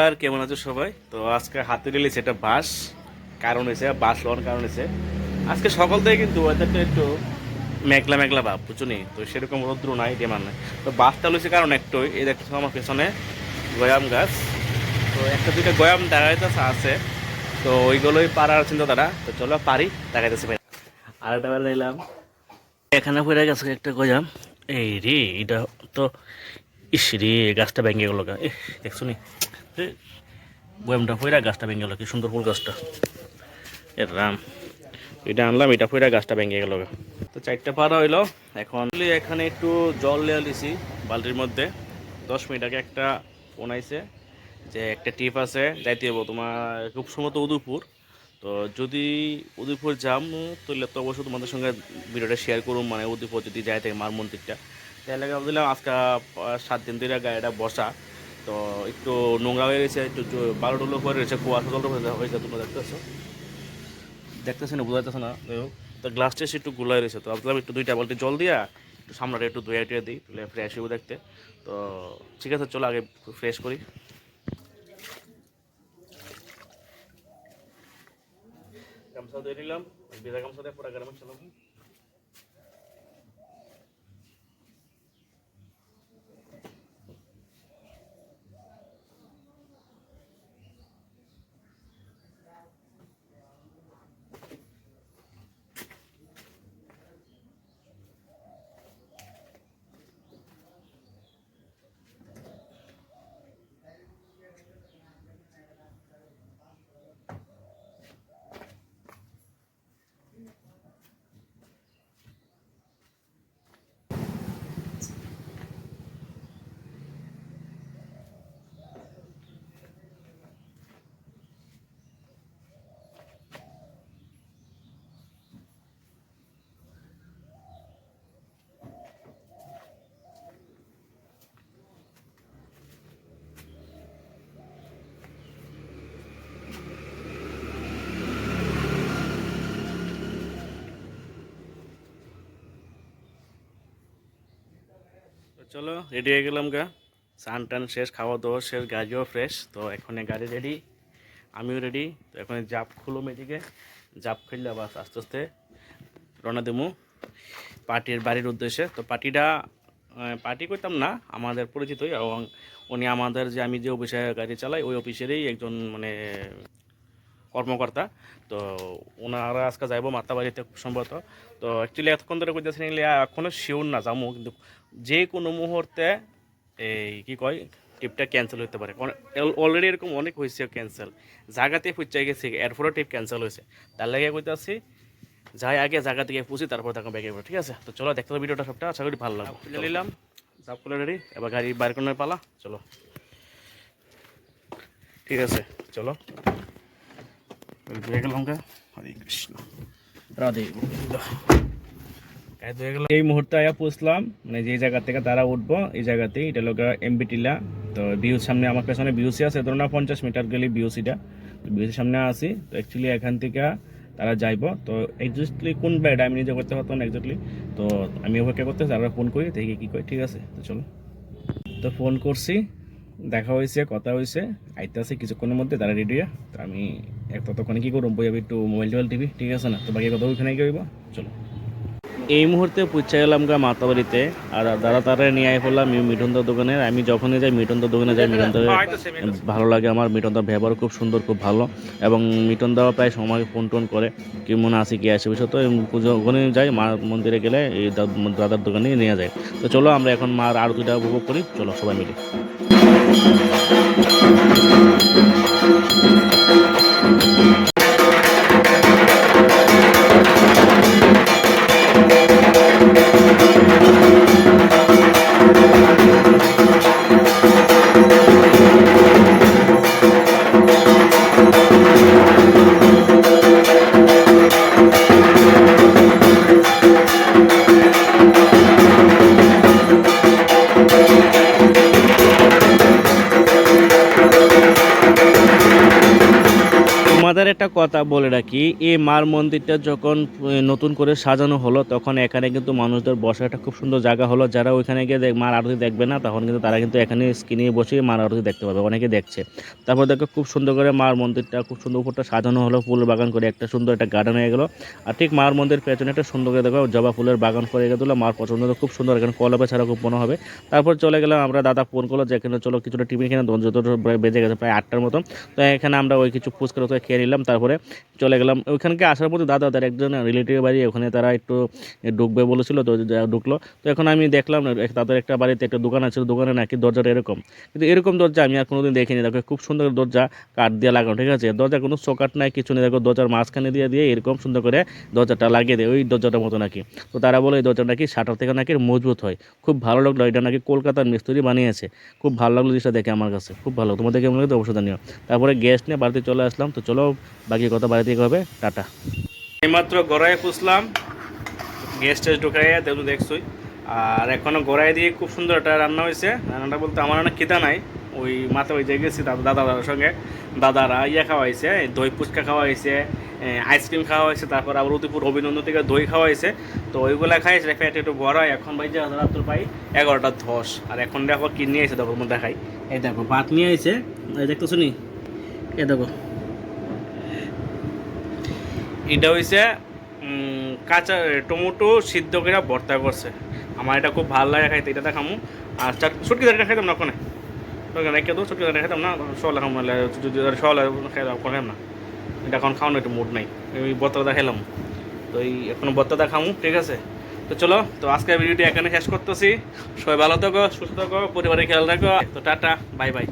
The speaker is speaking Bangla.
আর কেমন আছো সবাই? তো আজকে হাতে রিলিজ এটা বাস। কারণ হয়েছে বাস লওয়ার কারণ হয়েছে আজকে সকাল থেকে কিন্তু ওয়েদারটা একটু মেঘলা মেঘলা ভাব, বুঝছো নি? তো সেরকম রৌদ্র নাই, ডিমান্ড নাই। তো বাসটা লইছে কারণ একটাই, এই দেখতেছো আমার পেছনে গয়াম গাছ। তো একটা দুইটা গয়াম দেখাইতেছে আছে, তো ওইগুলোই পাড়ার চিন্তাধারা। তো চলো পারি দেখাইতেছে ভাই। আর একটা বেলা নিলাম, এখানে পড়ে গেছে একটা গয়াম। এই রে, এটা তো ইস রে, গাছটা ভেঙে গেল গা। দেখছো নি বয়ামটা ফইরা গাছটা ভেঙে গেল, কি সুন্দর ফুল গাছটা। এর রাম, এটা আনলাম, এটা ফইরা গাছটা ভেঙে গেল। তো চারটা পাড়া হইলো। এখন এখানে একটু জল লেয়া লিছি বালতির মধ্যে। 10 মিনিট আগে একটা ফোন আইছে যে একটা ট্রিপ আছে, যাইতে হবো তোমার খুব সম্ভবত উদয়পুর। তো যদি উদয়পুর যাম তাহলে তো অবশ্যই তোমাদের সঙ্গে ভিডিওটা শেয়ার করুম, মানে উদয়পুর যদি যাই থাকে মার মন্দিরটা। তাহলে ভাবছিলাম আজকে 7 দিন ধরে গাড়িটা বসা, তো একটু নোংরা হয়ে গেছে, একটু বালু টুলো করে রয়েছে, কুয়াশা জল হয়েছে, তোমরা দেখতেছো দেখতেছি না, বোঝা যাচ্ছে না। যাই হোক, তো গ্লাসটা একটু গুলাই রয়েছে, তো ভাবছিলাম একটু 2টা বালতি জল দিয়া একটু সামনাটা একটু ধুয়ে টুয়ে দিই, তাহলে ফ্রেশ হইব দেখতে। তো ঠিক আছে, চলো আগে ফ্রেশ করি। গামছা দিয়ে নিলাম, ভিজা গামছা দিয়ে পুরা গরম চালাবো। তো চলো রেডি হয়ে গেলাম গা, স্নান টান শেষ, খাওয়া দাওয়া শেষ, গাড়িও ফ্রেশ। তো এখন গাড়ি রেডি, আমিও রেডি। তো এখন জাপ খুলো মেয়েদিকে, জাপ খুললে আবার আস্তে আস্তে রওনা দেবো পার্টির বাড়ির উদ্দেশ্যে। তো পার্টি করতাম না, আমাদের পরিচিতই, এবং উনি আমাদের যে আমি যে অফিসে গাড়ি চালাই ওই অফিসেরই একজন মানে কর্মকর্তা। তো ওনারা আজকে যাইব মাতাবাড়িতে খুব সম্ভবত। তো অ্যাকচুয়ালি এতক্ষণ ধরে কইতেছেন এখনও শিওর না যাবো, কিন্তু যে কোনো মুহূর্তে এই কি কয় ট্রিপটা ক্যান্সেল হতে পারে। অলরেডি এরকম অনেক হয়েছে ক্যান্সেল, জায়গাতে ফুচাই গেছে, এরপরও ট্রিপ ক্যান্সেল হয়েছে। তার লাগে কইতেছি যাই আগে জায়গা থেকে পুষি, তারপর তখন ব্যাগে পড়ে। ঠিক আছে, তো চলো দেখতে হবে ভিডিওটা সবটা, আশা করি ভালো লাগবে। খুলে নিলাম, সব খুলে রেডি, এবার গাড়ি বাইর করে পালা, চলো। ঠিক আছে, চলো ধুয়ে গেলাম গা। হরে কৃষ্ণ, রাধে গোবিন্দ। গায়ে ধুয়ে গেলাম, এই মুহূর্তে আয়া পৌঁছলাম, মানে যে জায়গা থেকে তারা উঠবো এই জায়গাতেই, এটা লোক এমবি টিলা। তো বিউর সামনে আমার পেছনে বিউসি আছে, ধরো না 50 মিটার গেলে বিউসিটা। তো বিউসির সামনে আসি, তো অ্যাকচুয়ালি এখান থেকে তারা যাইব। তো এক্স্যাক্টলি কোন ব্যাড আমি নিজে করতে পারতাম না এক্স্যাক্টলি। তো আমি অপেক্ষা করতে তারা ফোন করি, দেখি কী কই। ঠিক আছে, তো চলো। তো ফোন করছি, দেখা হয়েছে, কথা হয়েছে, আইতে আছে কিছুক্ষণের মধ্যে তারা রেডি। তো আমি ততক্ষণে কী করবো, বই একটু মোবাইল টোবাইল টিভি। ঠিক আছে না, তো বাকি কথা ওইখানে গিয়ে হইব, চলো। এই মুহূর্তে পুচ্ছা গেলাম গা মাতাবাড়িতে, আর দাদা তারা নিয়ে আই পড়লাম মিঠনদার দোকানে। আমি যখনই যাই মিঠনদার দোকানে যাই, মিঠনদার ভালো লাগে আমার, মিঠনদার ব্যবহার খুব সুন্দর, খুব ভালো। এবং মিঠনদাও প্রায় সময় ফোন টোন করে, কি মনে আছে কি আসে বিষয়। তো যখনই যাই মা মন্দিরে গেলে এই দাদার দোকানে নিয়ে যায়। তো চলো আমরা এখন মার আরতিটা উপভোগ করি, চলো সবাই মিলে। একটা কথা বলে রাখি, এই মার মন্দিরটা যখন নতুন করে সাজানো হলো তখন এখানে কিন্তু মানুষদের বসার একটা খুব সুন্দর জায়গা হলো। যারা ওইখানে গিয়ে মার আরতি দেখবে না তখন কিন্তু তারা কিন্তু এখানে স্ক্রিনে বসে মার আরতি দেখতে পাবে, অনেকে দেখছে। তারপর দেখো খুব সুন্দর করে মার মন্দিরটা খুব সুন্দর উপরটা সাজানো হলো, ফুল বাগান করে একটা সুন্দর একটা গার্ডেন হয়ে গেলো। আর ঠিক মার মন্দির পেছনে একটা সুন্দর করে দেখো জবা ফুলের বাগান করে গেলো, মার পছন্দ হলো, খুব সুন্দর, এখানে কলবে ছাড়া খুব মনে হবে। তারপর চলে গেলাম আমরা, দাদা ফোন করলো যে এখানে চলো কিছুটা টিফিন কিনে, যত বেজে গেছে প্রায় 8টার মতন। তো এখানে আমরা ওই কিছু ফুচকা খেয়ে নিলাম, তারপরে চলে গেলাম ওইখানকে আসার পথে দাদা তার একজন রিলেটিভ বাড়ি, ওখানে তারা একটু ঢুকবে বলেছিল, তো ঢুকলো। তো এখন আমি দেখলাম তাদের একটা বাড়িতে একটা দোকান আছে, দোকানে নাকি দরজাটা এরকম, কিন্তু এরকম দরজা আমি আর কোনোদিন দেখিনি। দেখো খুব সুন্দর দরজা, কাঠ দিয়ে লাগানো, ঠিক আছে, দরজা কোনো চৌকাট নাই কিছু নেই, দেখো দরজার মাঝখানে দিয়ে দিয়ে এরকম সুন্দর করে দরজাটা লাগিয়ে দেয় ওই দরজাটার মতো নাকি। তো তারা বলে এই দরজা নাকি শাটার থেকে নাকি মজবুত হয়। খুব ভালো লাগলো, এটা নাকি কলকাতার মিস্ত্রি বানিয়েছে। খুব ভালো লাগলো জিনিসটা দেখে আমার কাছে, খুব ভালো। তোমাদের কেমন লাগে অবশ্যই জানিও। তারপরে গ্যাস নিয়ে বাড়িতে চলে আসলাম, তো চলো বাকি কথা বাড়িতে হবে, টাটা। এইমাত্র গড়াইয়ে পুষলাম, গ্যাস টেস ঢুকাইয়া দেখছোই। আর এখনও গড়াই দিয়ে খুব সুন্দর একটা রান্না হয়েছে। রান্নাটা বলতে আমার অনেক খিদা নাই, ওই মাথা ওই যে গেছি দাদার সঙ্গে, দাদারা খাওয়া হয়েছে, দই ফুচকা খাওয়া হয়েছে, আইসক্রিম খাওয়া হয়েছে, তারপর আবার উদয়পুর অভিনন্দন থেকে দই খাওয়া হয়েছে। তো ওইগুলা খাইছে, পেটে একটু বড় হয়। এখন ভাই যে রাত্র পাই 11টা 10, আর এখন দেখো কি নিয়ে এসে, দেখো দেখাই, এই দেখো ভাত নিয়ে এসে, এই দেখতো শুনি, এই দেখো এটা হয়েছে কাঁচা টমেটো সিদ্ধ করে ভর্তা করছে। আমার এটা খুব ভালো লাগে খাইতে, এটা দেখামু। আর ছুটকি দাঁড়িয়ে খাইতাম না ওখানে, রেখে দেবো ছুটকি দাঁড়িয়ে খাইতাম না, শোলা খাম, যদি শোলা খাইলাম না। এটা এখন খাওয়ানো একটু মুড নাই, ওই ভর্তাটা খেলাম। তো এই এখন ভর্তাটা খামু, ঠিক আছে। তো চলো, তো আজকের ভিডিওটি এখানে শেষ করতেছি। সবাই ভালো থাকো, সুস্থ থাকো, পরিবারের খেয়াল রাখো। তো টাটা, বাই বাই।